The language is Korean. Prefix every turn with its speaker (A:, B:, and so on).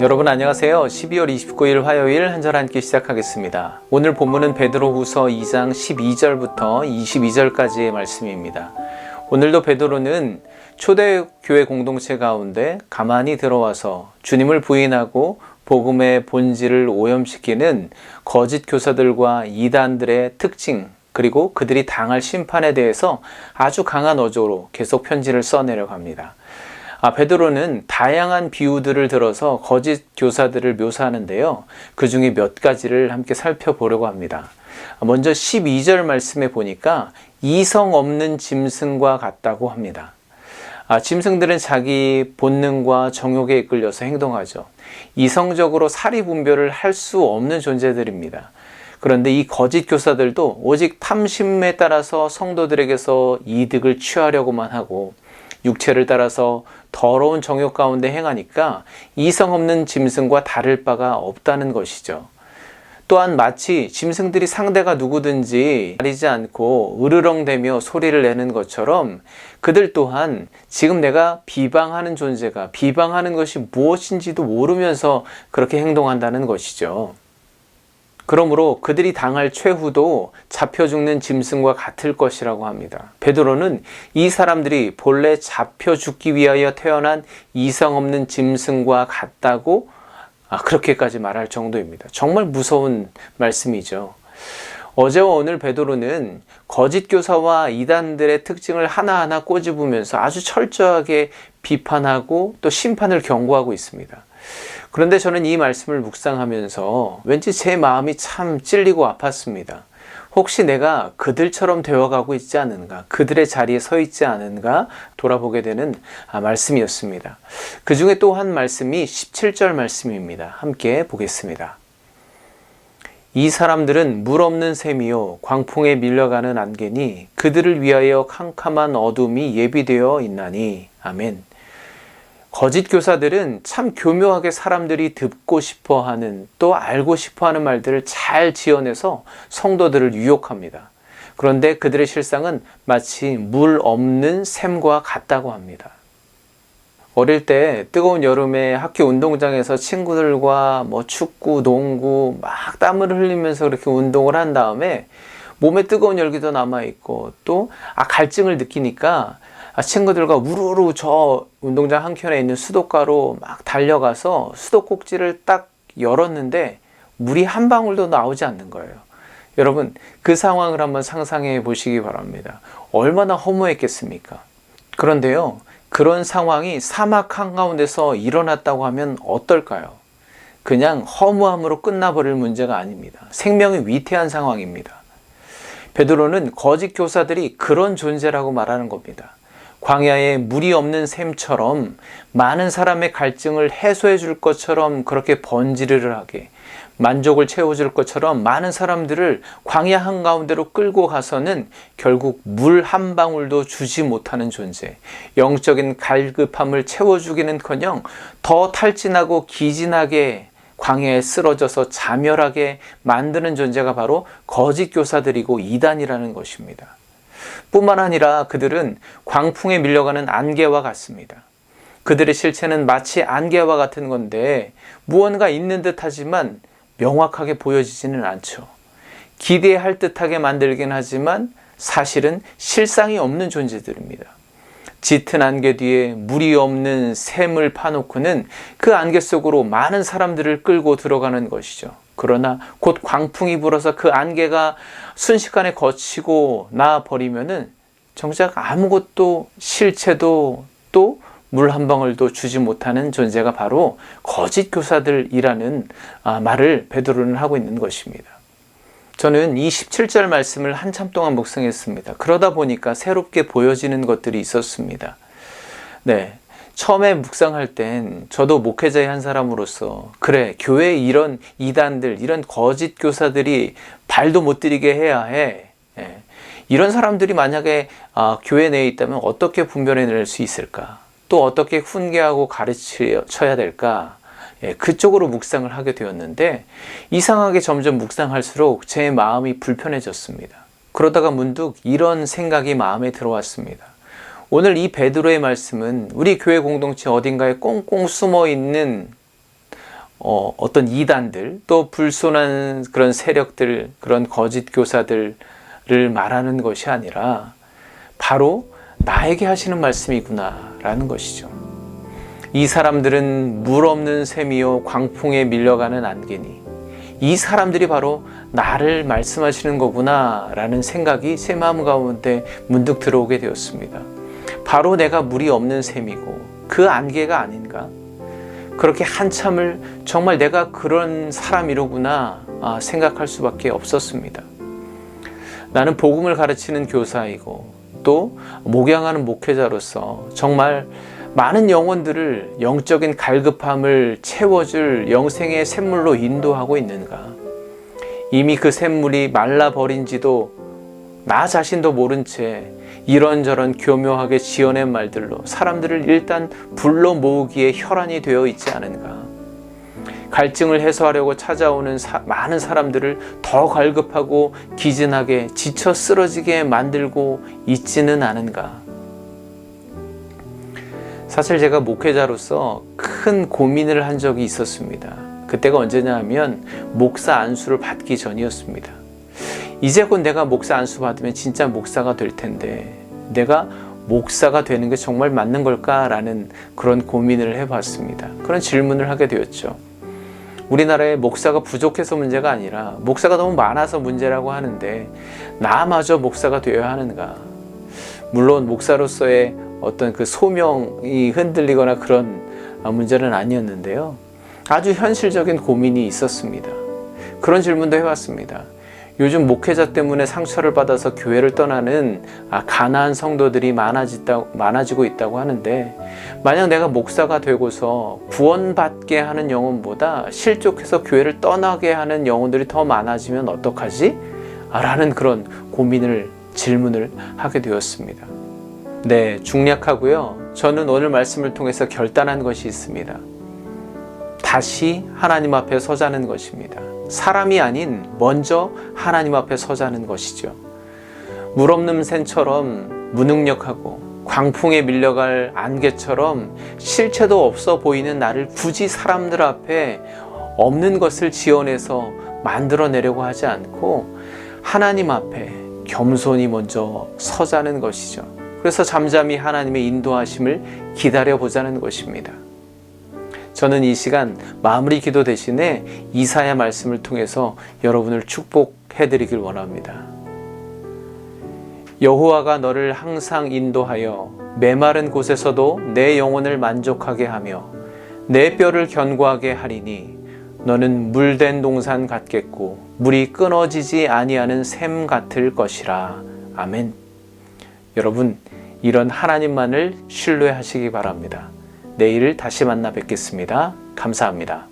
A: 여러분 안녕하세요. 12월 29일 화요일 한 절 한 끼 시작하겠습니다. 오늘 본문은 베드로후서 2장 12절부터 22절까지의 말씀입니다. 오늘도 베드로는 초대교회 공동체 가운데 가만히 들어와서 주님을 부인하고 복음의 본질을 오염시키는 거짓 교사들과 이단들의 특징, 그리고 그들이 당할 심판에 대해서 아주 강한 어조로 계속 편지를 써내려갑니다. 베드로는 다양한 비유들을 들어서 거짓 교사들을 묘사하는데요. 그 중에 몇 가지를 함께 살펴보려고 합니다. 먼저 12절 말씀에 보니까 이성 없는 짐승과 같다고 합니다. 짐승들은 자기 본능과 정욕에 이끌려서 행동하죠. 이성적으로 사리분별을 할 수 없는 존재들입니다. 그런데 이 거짓 교사들도 오직 탐심에 따라서 성도들에게서 이득을 취하려고만 하고 육체를 따라서 더러운 정욕 가운데 행하니까 이성 없는 짐승과 다를 바가 없다는 것이죠. 또한 마치 짐승들이 상대가 누구든지 가리지 않고 으르렁대며 소리를 내는 것처럼 그들 또한 지금 내가 비방하는 존재가 비방하는 것이 무엇인지도 모르면서 그렇게 행동한다는 것이죠. 그러므로 그들이 당할 최후도 잡혀 죽는 짐승과 같을 것이라고 합니다. 베드로는 이 사람들이 본래 잡혀 죽기 위하여 태어난 이성 없는 짐승과 같다고 그렇게까지 말할 정도입니다. 정말 무서운 말씀이죠. 어제와 오늘 베드로는 거짓 교사와 이단들의 특징을 하나하나 꼬집으면서 아주 철저하게 비판하고 또 심판을 경고하고 있습니다. 그런데 저는 이 말씀을 묵상하면서 왠지 제 마음이 참 찔리고 아팠습니다. 혹시 내가 그들처럼 되어가고 있지 않은가, 그들의 자리에 서 있지 않은가 돌아보게 되는 말씀이었습니다. 그 중에 또 한 말씀이 17절 말씀입니다. 함께 보겠습니다. 이 사람들은 물 없는 샘이요 광풍에 밀려가는 안개니 그들을 위하여 캄캄한 어둠이 예비되어 있나니. 아멘. 거짓 교사들은 참 교묘하게 사람들이 듣고 싶어하는 또 알고 싶어하는 말들을 잘 지어내서 성도들을 유혹합니다. 그런데 그들의 실상은 마치 물 없는 샘과 같다고 합니다. 어릴 때 뜨거운 여름에 학교 운동장에서 친구들과 축구, 농구 막 땀을 흘리면서 그렇게 운동을 한 다음에 몸에 뜨거운 열기도 남아있고 또 갈증을 느끼니까 친구들과 우르르 저 운동장 한켠에 있는 수도가로 막 달려가서 수도꼭지를 딱 열었는데 물이 한 방울도 나오지 않는 거예요. 여러분, 그 상황을 한번 상상해 보시기 바랍니다. 얼마나 허무했겠습니까? 그런데요, 그런 상황이 사막 한가운데서 일어났다고 하면 어떨까요? 그냥 허무함으로 끝나버릴 문제가 아닙니다. 생명이 위태한 상황입니다. 베드로는 거짓 교사들이 그런 존재라고 말하는 겁니다. 광야에 물이 없는 샘처럼 많은 사람의 갈증을 해소해 줄 것처럼 그렇게 번지르르 하게 만족을 채워줄 것처럼 많은 사람들을 광야 한가운데로 끌고 가서는 결국 물 한 방울도 주지 못하는 존재, 영적인 갈급함을 채워주기는커녕 더 탈진하고 기진하게 광야에 쓰러져서 자멸하게 만드는 존재가 바로 거짓 교사들이고 이단이라는 것입니다. 뿐만 아니라 그들은 광풍에 밀려가는 안개와 같습니다. 그들의 실체는 마치 안개와 같은 건데 무언가 있는 듯 하지만 명확하게 보여지지는 않죠. 기대할 듯하게 만들긴 하지만 사실은 실상이 없는 존재들입니다. 짙은 안개 뒤에 물이 없는 샘을 파놓고는 그 안개 속으로 많은 사람들을 끌고 들어가는 것이죠. 그러나 곧 광풍이 불어서 그 안개가 순식간에 거치고 나버리면은 정작 아무것도 실체도 또 물 한 방울도 주지 못하는 존재가 바로 거짓 교사들이라는 말을 베드로는 하고 있는 것입니다. 저는 이 17절 말씀을 한참 동안 묵상했습니다. 그러다 보니까 새롭게 보여지는 것들이 있었습니다. 처음에 묵상할 땐 저도 목회자의 한 사람으로서 그래, 교회에 이런 이단들, 이런 거짓 교사들이 발도 못 들이게 해야 해. 이런 사람들이 만약에 교회 내에 있다면 어떻게 분별해낼 수 있을까? 또 어떻게 훈계하고 가르쳐야 될까? 그쪽으로 묵상을 하게 되었는데 이상하게 점점 묵상할수록 제 마음이 불편해졌습니다. 그러다가 문득 이런 생각이 마음에 들어왔습니다. 오늘 이 베드로의 말씀은 우리 교회 공동체 어딘가에 꽁꽁 숨어 있는 어떤 이단들, 또 불순한 그런 세력들, 그런 거짓 교사들을 말하는 것이 아니라 바로 나에게 하시는 말씀이구나라는 것이죠. 이 사람들은 물 없는 샘이요 광풍에 밀려가는 안개니, 이 사람들이 바로 나를 말씀하시는 거구나라는 생각이 제 마음 가운데 문득 들어오게 되었습니다. 바로 내가 물이 없는 샘이고 그 안개가 아닌가? 그렇게 한참을 정말 내가 그런 사람이로구나 생각할 수밖에 없었습니다. 나는 복음을 가르치는 교사이고 또 목양하는 목회자로서 정말 많은 영혼들을 영적인 갈급함을 채워줄 영생의 샘물로 인도하고 있는가? 이미 그 샘물이 말라버린지도 나 자신도 모른 채 이런저런 교묘하게 지어낸 말들로 사람들을 일단 불러 모으기에 혈안이 되어 있지 않은가? 갈증을 해소하려고 찾아오는 많은 사람들을 더 갈급하고 기진하게 지쳐 쓰러지게 만들고 있지는 않은가? 사실 제가 목회자로서 큰 고민을 한 적이 있었습니다. 그때가 언제냐 하면 목사 안수를 받기 전이었습니다. 이제 곧 내가 목사 안수 받으면 진짜 목사가 될 텐데 내가 목사가 되는 게 정말 맞는 걸까라는 그런 고민을 해봤습니다. 그런 질문을 하게 되었죠. 우리나라에 목사가 부족해서 문제가 아니라 목사가 너무 많아서 문제라고 하는데 나마저 목사가 되어야 하는가? 물론 목사로서의 어떤 그 소명이 흔들리거나 그런 문제는 아니었는데요. 아주 현실적인 고민이 있었습니다. 그런 질문도 해봤습니다. 요즘 목회자 때문에 상처를 받아서 교회를 떠나는 가난한 성도들이 많아지고 있다고 하는데 만약 내가 목사가 되고서 구원받게 하는 영혼보다 실족해서 교회를 떠나게 하는 영혼들이 더 많아지면 어떡하지? 라는 그런 질문을 하게 되었습니다. 네, 중략하고요. 저는 오늘 말씀을 통해서 결단한 것이 있습니다. 다시 하나님 앞에 서자는 것입니다. 사람이 아닌 먼저 하나님 앞에 서자는 것이죠. 물 없는 샘처럼 무능력하고 광풍에 밀려갈 안개처럼 실체도 없어 보이는 나를 굳이 사람들 앞에 없는 것을 지어내서 만들어내려고 하지 않고 하나님 앞에 겸손히 먼저 서자는 것이죠. 그래서 잠잠히 하나님의 인도하심을 기다려보자는 것입니다. 저는 이 시간 마무리 기도 대신에 이사야 말씀을 통해서 여러분을 축복해드리길 원합니다. 여호와가 너를 항상 인도하여 메마른 곳에서도 내 영혼을 만족하게 하며 내 뼈를 견고하게 하리니 너는 물된 동산 같겠고 물이 끊어지지 아니하는 샘 같을 것이라. 아멘. 여러분, 이런 하나님만을 신뢰하시기 바랍니다. 내일 다시 만나 뵙겠습니다. 감사합니다.